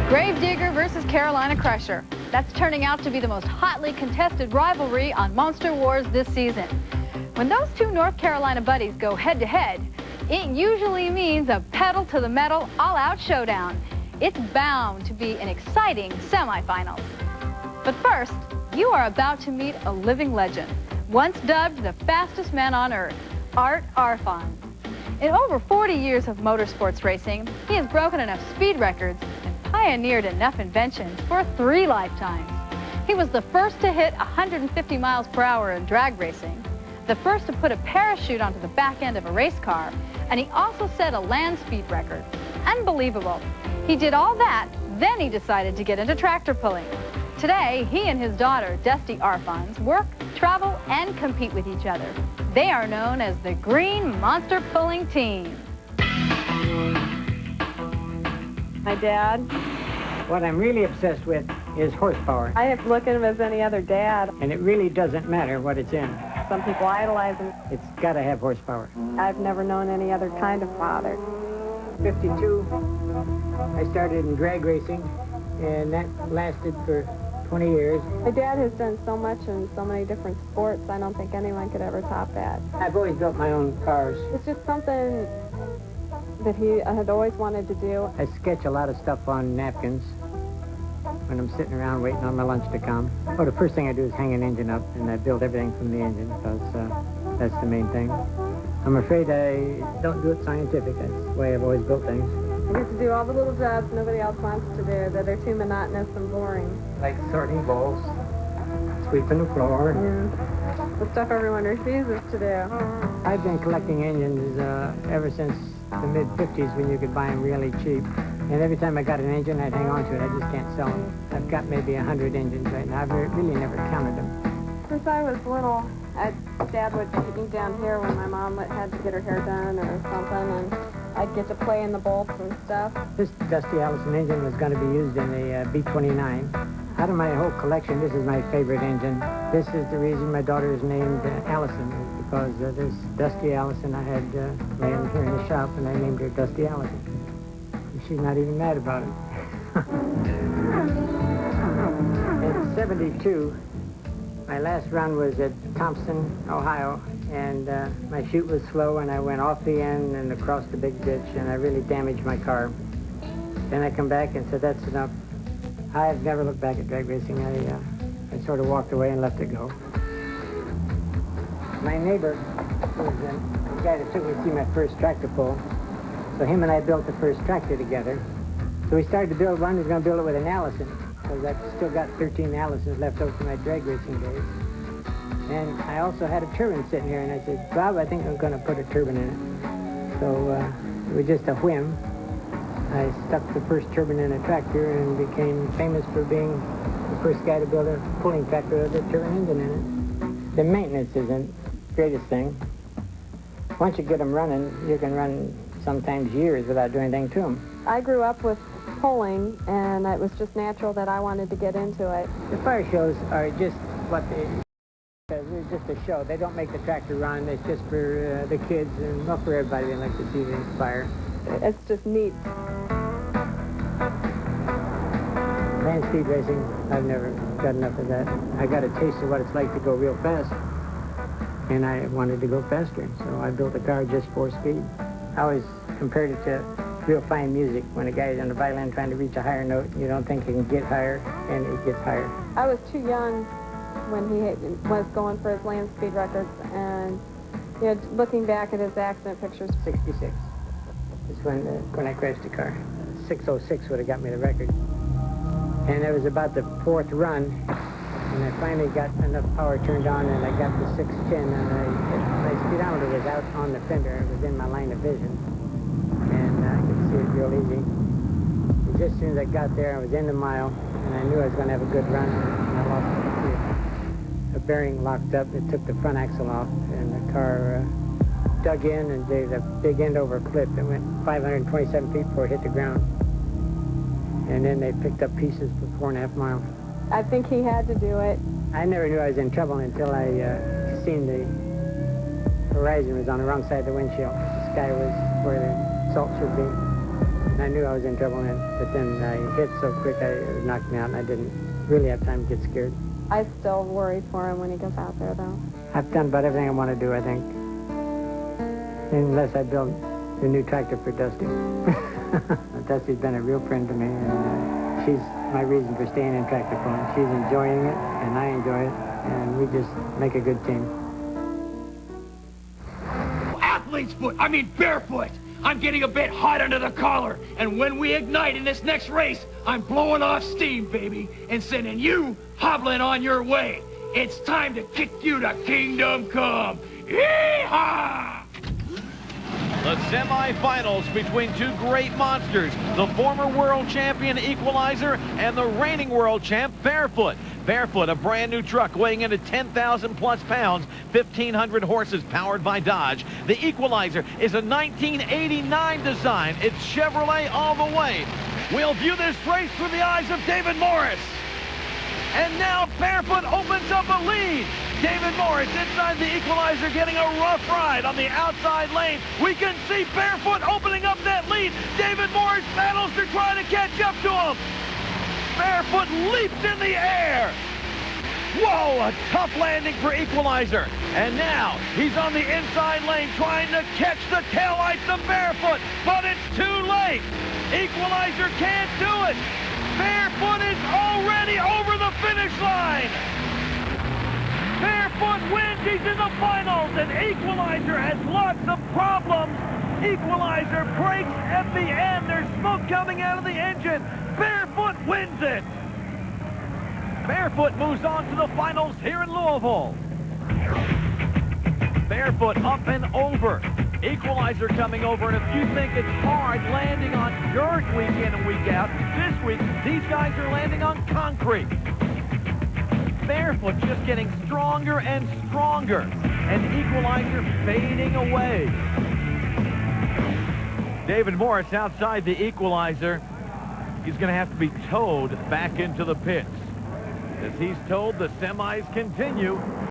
Gravedigger versus Carolina Crusher. That's turning out to be the most hotly contested rivalry on Monster Wars this season. When those two North Carolina buddies go head-to-head, it usually means a pedal to the metal, all-out showdown. It's bound to be an exciting semifinals. But first, you are about to meet a living legend, once dubbed the fastest man on earth, Art Arfons. In over 40 years of motorsports racing, he has broken enough speed records and pioneered enough inventions for 3 lifetimes. He was the first to hit 150 miles per hour in drag racing, the first to put a parachute onto the back end of a race car, and he also set a land speed record. Unbelievable. He did all that, then he decided to get into tractor pulling. Today, he and his daughter, Dusty Arfons, work, travel, and compete with each other. They are known as the Green Monster Pulling Team. My dad. What I'm really obsessed with is horsepower. I look at him as any other dad. And it really doesn't matter what it's in. Some people idolize him. It's got to have horsepower. I've never known any other kind of father. 52, I started in drag racing, and that lasted for 20 years. My dad has done so much in so many different sports, I don't think anyone could ever top that. I've always built my own cars. It's just something that he had always wanted to do. I sketch a lot of stuff on napkins when I'm sitting around waiting on my lunch to come. Well, the first thing I do is hang an engine up, and I build everything from the engine, because that's the main thing. I'm afraid I don't do it scientific. That's the way I've always built things. I get to do all the little jobs nobody else wants to do, that are too monotonous and boring. Like sorting balls, sweeping the floor. Yeah. The stuff everyone refuses to do. I've been collecting engines ever since the mid-50s when you could buy them really cheap. And every time I got an engine, I'd hang on to it. I just can't sell them. I've got maybe 100 engines right now. I've really never counted them. Since I was little, Dad would keep me down here when my mom had to get her hair done or something, and I'd get to play in the bolts and stuff. This Dusty Allison engine was going to be used in a B-29. Out of my whole collection, this is my favorite engine. This is the reason my daughter is named Allison, because this Dusty Allison I had laying here in the shop, and I named her Dusty Allison. And she's not even mad about it. In 72, my last run was at Thompson, Ohio, and my chute was slow, and I went off the end and across the big ditch, and I really damaged my car. Then I come back and said, that's enough. I've never looked back at drag racing. I sort of walked away and let it go. My neighbor was the guy that took me to see my first tractor pull. So him and I built the first tractor together. So we started to build one. He was going to build it with an Allison, because I've still got 13 Allisons left over from my drag racing days. And I also had a turbine sitting here, and I said, Bob, I think I'm going to put a turbine in it. So it was just a whim. I stuck the first turbine in a tractor and became famous for being the first guy to build a pulling tractor with a turbine engine in it. The maintenance is the greatest thing. Once you get them running, you can run sometimes years without doing anything to them. I grew up with pulling, and it was just natural that I wanted to get into it. The fire shows are just what they... It's just a show. They don't make the tractor run. It's just for the kids and not for everybody. They like to see the fire. It's just neat. Land speed racing, I've never got enough of that. I got a taste of what it's like to go real fast, and I wanted to go faster, so I built a car just for speed. I always compared it to real fine music. When a guy's on the violin trying to reach a higher note, you don't think he can get higher, and it gets higher. I was too young when he was going for his land speed records, and you know, looking back at his accident pictures. 66 is when I crashed the car. 606 would have got me the record. And it was about the 4th run, and I finally got enough power turned on, and I got the 610, and my speedometer was out on the fender. It was in my line of vision, and I could see it real easy. And just as soon as I got there, I was in the mile, and I knew I was going to have a good run, and I lost the gear. A bearing locked up. It took the front axle off, and the car dug in and gave a big end-over flip. It went 527 feet before it hit the ground. And then they picked up pieces for 4.5 miles. I think he had to do it. I never knew I was in trouble until I seen the horizon was on the wrong side of the windshield. The sky was where the salt should be. And I knew I was in trouble, but then I hit so quick, it knocked me out, and I didn't really have time to get scared. I still worry for him when he goes out there, though. I've done about everything I want to do, I think. Unless I build a new tractor for Dusty. Dusty's been a real friend to me, and she's my reason for staying in tractor pulling. She's enjoying it, and I enjoy it, and we just make a good team. Athlete's foot, I mean barefoot. I'm getting a bit hot under the collar, and when we ignite in this next race, I'm blowing off steam, baby, and sending you hobbling on your way. It's time to kick you to kingdom come. Yee-haw! The semifinals between two great monsters, the former world champion Equalizer and the reigning world champ Barefoot. Barefoot, a brand new truck weighing in at 10,000 plus pounds, 1,500 horses, powered by Dodge. The Equalizer is a 1989 design. It's Chevrolet all the way. We'll view this race through the eyes of David Morris. And now Barefoot opens up a lead. David Morris inside the Equalizer getting a rough ride on the outside lane. We can see Barefoot opening up that lead. David Morris battles to try to catch up to him. Barefoot leaps in the air. Whoa, a tough landing for Equalizer. And now he's on the inside lane trying to catch the taillights of Barefoot, but it's too late. Equalizer can't do it. Barefoot is already over the finish line. Barefoot wins. He's in the finals, and Equalizer has lots of problems. Equalizer breaks at the end. There's smoke coming out of the engine. Barefoot wins it. Barefoot moves on to the finals here in Louisville. Barefoot up and over. Equalizer coming over, and if you think it's hard landing on dirt week in and week out, this week these guys are landing on concrete. Barefoot just getting stronger and stronger, and Equalizer fading away. David Morris outside the Equalizer. He's going to have to be towed back into the pits. As he's told, the semis continue.